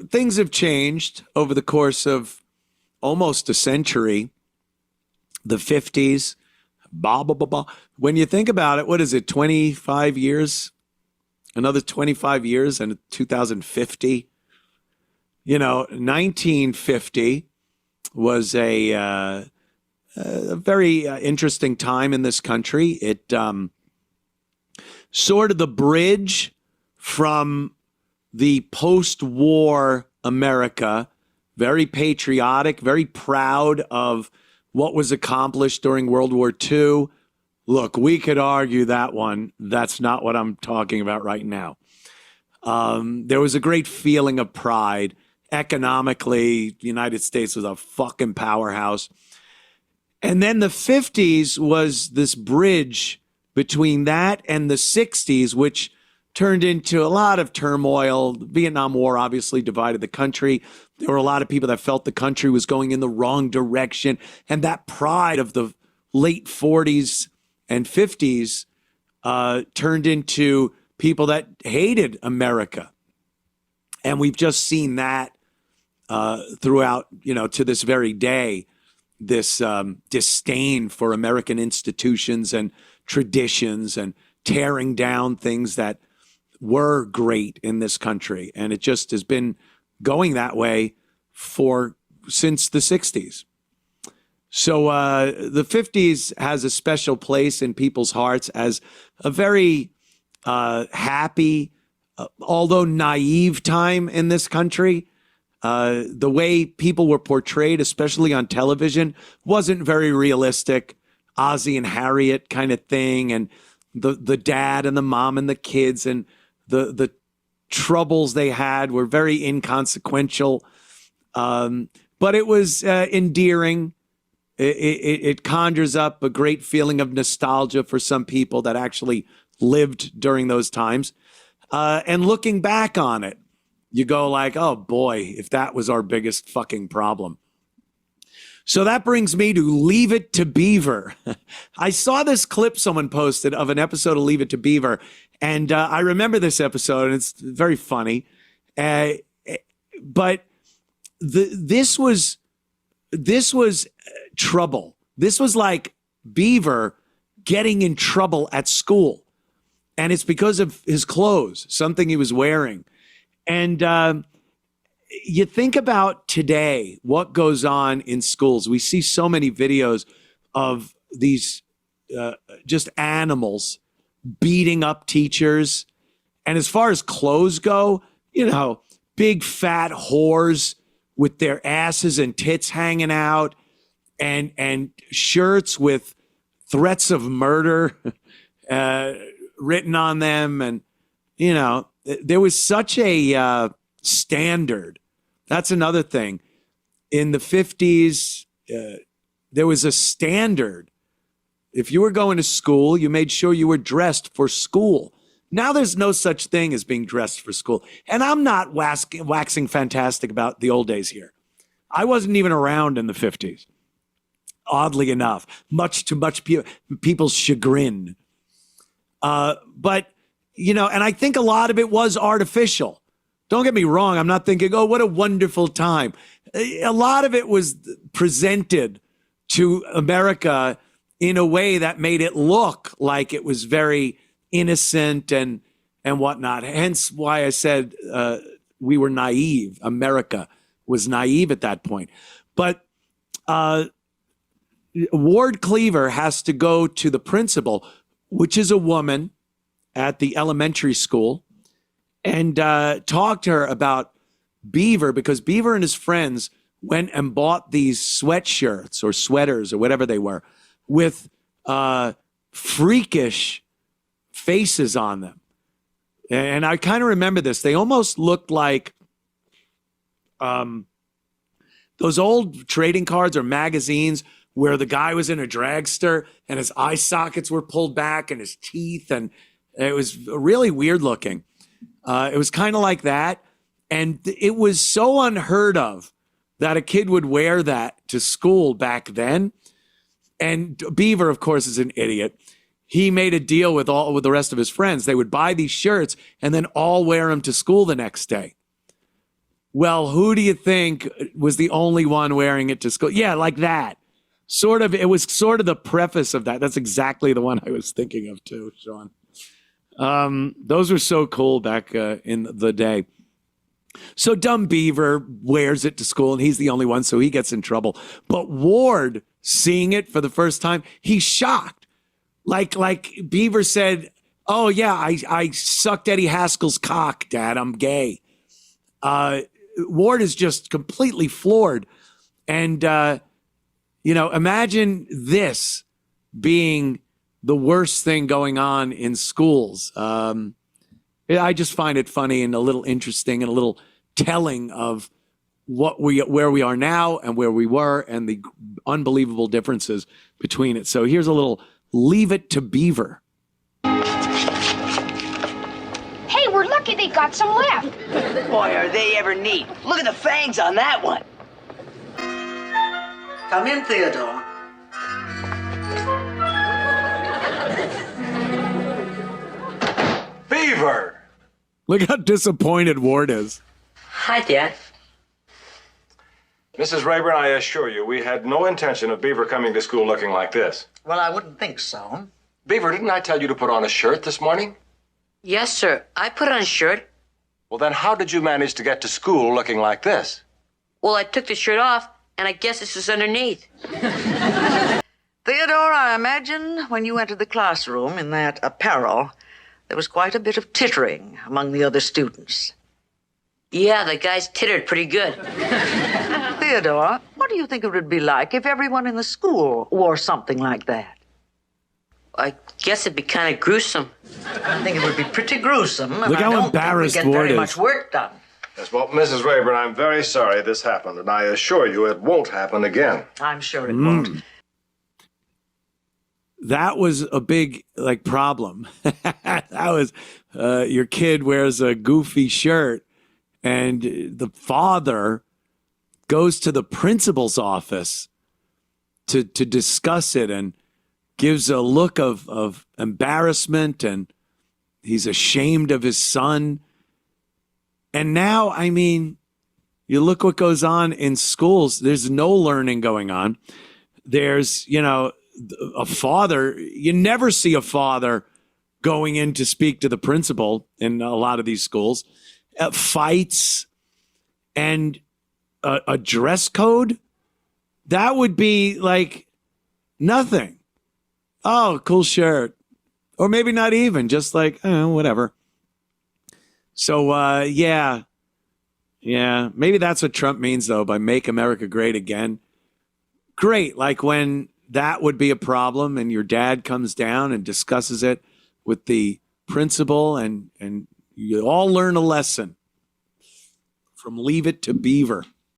things have changed over the course of almost a century. The 50s, blah, blah, blah, blah. When you think about it, what is it, 25 years? Another 25 years and 2050? 1950 was a very interesting time in this country. It sort of the bridge from the post-war America, very patriotic, very proud of what was accomplished during World War II. Look, we could argue that one. That's not what I'm talking about right now. There was a great feeling of pride. Economically, the United States was a fucking powerhouse. And then the 50s was this bridge between that and the 60s, which turned into a lot of turmoil. The Vietnam War obviously divided the country. There were a lot of people that felt the country was going in the wrong direction. And that pride of the late 40s and 50s turned into people that hated America. And we've just seen that throughout, to this very day, this disdain for American institutions and traditions and tearing down things that were great in this country. And it just has been going that way since the 60s. So the 50s has a special place in people's hearts as a very happy, although naive time in this country. The way people were portrayed, especially on television, wasn't very realistic. Ozzie and Harriet kind of thing, and the dad and the mom and the kids and the troubles they had were very inconsequential. But it was endearing. It conjures up a great feeling of nostalgia for some people that actually lived during those times. And looking back on it, you go like, oh boy, if that was our biggest fucking problem. So that brings me to Leave It to Beaver. I saw this clip someone posted of an episode of Leave It to Beaver, and I remember this episode, and it's very funny. But this was trouble. This was like Beaver getting in trouble at school, and it's because of his clothes, something he was wearing. And you think about today, what goes on in schools. We see so many videos of these just animals beating up teachers. And as far as clothes go, big fat whores with their asses and tits hanging out, and shirts with threats of murder written on them. And, there was such a standard. That's another thing. In the 50s, there was a standard. If you were going to school, you made sure you were dressed for school. Now there's no such thing as being dressed for school. And I'm not waxing fantastic about the old days here. I wasn't even around in the 50s, oddly enough, much to people's chagrin. But, and I think a lot of it was artificial. Don't get me wrong. I'm not thinking, oh, what a wonderful time. A lot of it was presented to America in a way that made it look like it was very innocent and whatnot. Hence why I said we were naive. America was naive at that point. But Ward Cleaver has to go to the principal, which is a woman at the elementary school, and talk to her about Beaver, because Beaver and his friends went and bought these sweatshirts or sweaters or whatever they were with freakish faces on them. And I kind of remember this. They almost looked like those old trading cards or magazines where the guy was in a dragster and his eye sockets were pulled back and his teeth, and it was really weird looking. It was kind of like that. And it was so unheard of that a kid would wear that to school back then. And Beaver, of course, is an idiot. He made a deal with the rest of his friends. They would buy these shirts and then all wear them to school the next day. well, who do you think was the only one wearing it to school? Yeah, like that. Sort of, it was sort of the preface of that. That's exactly the one I was thinking of too, Sean. Those were so cool back in the day. So dumb Beaver wears it to school and he's the only one, so he gets in trouble. But Ward, seeing it for the first time, he's shocked. Like Beaver said, oh yeah, I sucked Eddie Haskell's cock, Dad, I'm gay. Ward is just completely floored. And, imagine this being the worst thing going on in schools. I just find it funny and a little interesting and a little telling of where we are now and where we were and the unbelievable differences between it. So here's a little Leave It to Beaver. Hey, we're lucky they got some left. Boy, are they ever neat. Look at the fangs on that one. Come in, Theodore. Beaver! Look how disappointed Ward is. Hi, Dad. Mrs. Rayburn, I assure you, we had no intention of Beaver coming to school looking like this. Well, I wouldn't think so. Beaver, didn't I tell you to put on a shirt this morning? Yes, sir. I put on a shirt. Well, then how did you manage to get to school looking like this? Well, I took the shirt off, and I guess this is underneath. Theodore, I imagine when you entered the classroom in that apparel, there was quite a bit of tittering among the other students. Yeah, the guys tittered pretty good. Theodore, what do you think it would be like if everyone in the school wore something like that? I guess it'd be kind of gruesome. I think it would be pretty gruesome, and Look I how don't embarrassed think we'd get Ward very is. much work done. Yes, well, Mrs. Rayburn, I'm very sorry this happened, and I assure you it won't happen again. I'm sure it won't. That was a big problem. That was your kid wears a goofy shirt and the father goes to the principal's office to discuss it and gives a look of embarrassment and he's ashamed of his son. And now, I mean, you look what goes on in schools. There's no learning going on. There's, a father, you never see a father going in to speak to the principal in a lot of these schools. Fights and a dress code, that would be like nothing. Oh, cool shirt. Or maybe not even, just like, whatever. So, yeah, maybe that's what Trump means, though, by Make America Great Again. Great, like when that would be a problem and your dad comes down and discusses it with the principal and you all learn a lesson from Leave It to Beaver.